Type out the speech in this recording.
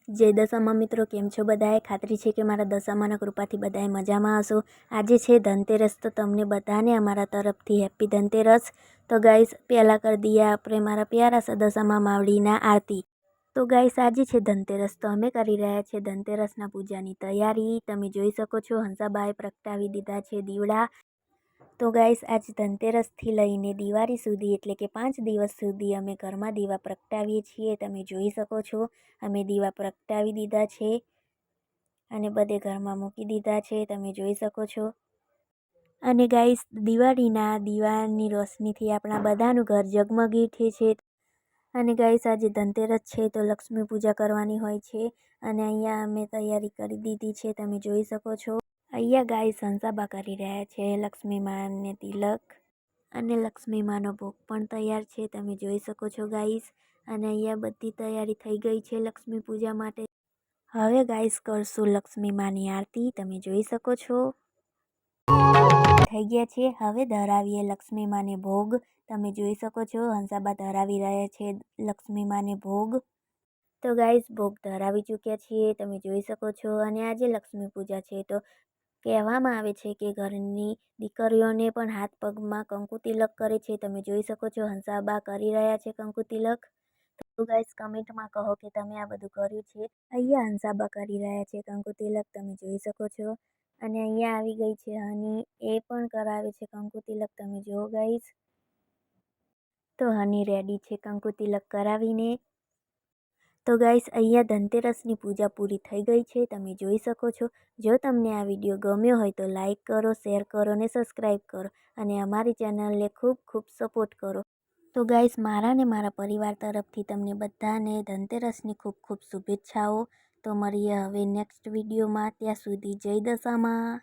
જય દશામાં મિત્રો, કેમ છો બધાએ? ખાતરી છે કે મારા દશામાના કૃપાથી બધાએ મજામાં હશો। આજે છે ધનતેરસ, તો તમને બધાને અમારા તરફથી હેપી ધનતેરસ। તો ગાઈસ, પહેલાં કરી દઈએ આપણે મારા પ્યારા સા દશામાં માવડીના આરતી। તો ગાઈસ, આજે છે ધનતેરસ, તો અમે કરી રહ્યા છીએ ધનતેરસના પૂજાની તૈયારી। તમે જોઈ શકો છો હંસાબાએ પ્રગટાવી દીધા છે દીવડા। તો ગાઈસ, આજ ધનતેરસથી લઈને દિવાળી સુધી એટલે કે 5 દિવસ સુધી અમે ઘરમાં દીવા પ્રગટાવીએ છીએ। તમે જોઈ શકો છો અમે દીવા પ્રગટાવી દીધા છે અને બધે ઘરમાં મૂકી દીધા છે, તમે જોઈ શકો છો। અને ગાઈસ, દિવાળીના દીવાની રોશનીથી આપણા બધાનું ઘર ઝગમગી ઉઠે છે। અને ગાઈસ, આજે ધનતેરસ છે તો લક્ષ્મી પૂજા કરવાની હોય છે અને અહીંયા અમે તૈયારી કરી દીધી છે, તમે જોઈ શકો છો। અહીંયા ગાઈસ હંસાબા કરી રહ્યા છે લક્ષ્મી માને તિલક અને લક્ષ્મી માનો ભોગ પણ તૈયાર છે, તમે જોઈ શકો છો ગાઈસ। અને અહીંયા બધી તૈયારી થઈ ગઈ છે લક્ષ્મી પૂજા માટે। હવે ગાઈસ કરશું લક્ષ્મી માની આરતી, તમે જોઈ શકો છો। થઈ ગયા છે, હવે ધરાવીએ લક્ષ્મી માને ભોગ, તમે જોઈ શકો છો હંસાબા ધરાવી રહ્યા છે લક્ષ્મી માને ભોગ। તો ગાઈસ, ભોગ ધરાવી ચૂક્યા છીએ, તમે જોઈ શકો છો। અને આજે લક્ષ્મી પૂજા છે તો કહેવામાં આવે છે કે ઘરની દીકરીઓને પણ હાથ પગમાં કંકુ તિલક કરે છે, તમે જોઈ શકો છો હંસાબા કરી રહ્યા છે કંકુ તિલક। તો ગાઈસ, કમેન્ટમાં કહો કે તમે આ બધું કર્યું છે। અહીંયા હંસાબા કરી રહ્યા છે કંકુ તિલક, તમે જોઈ શકો છો। અને અહીંયા આવી ગઈ છે હની, એ પણ કરાવે છે કંકુ તિલક, તમે જુઓ ગાઈસ। તો હની રેડી છે કંકુ તિલક કરાવીને। તો ગાઈસ, અહીંયા ધનતેરસની પૂજા પૂરી થઈ ગઈ છે, તમે જોઈ શકો છો। જો તમને આ વિડીયો ગમ્યો હોય તો લાઈક કરો, શેર કરો અને સબસ્ક્રાઈબ કરો અને અમારી ચેનલને ખૂબ ખૂબ સપોર્ટ કરો। તો ગાઈસ, મારા ને મારા પરિવાર તરફથી તમને બધાને ધનતેરસની ખૂબ ખૂબ શુભેચ્છાઓ। તો મળીએ હવે નેક્સ્ટ વિડીયોમાં, ત્યાં સુધી જય દશામાં।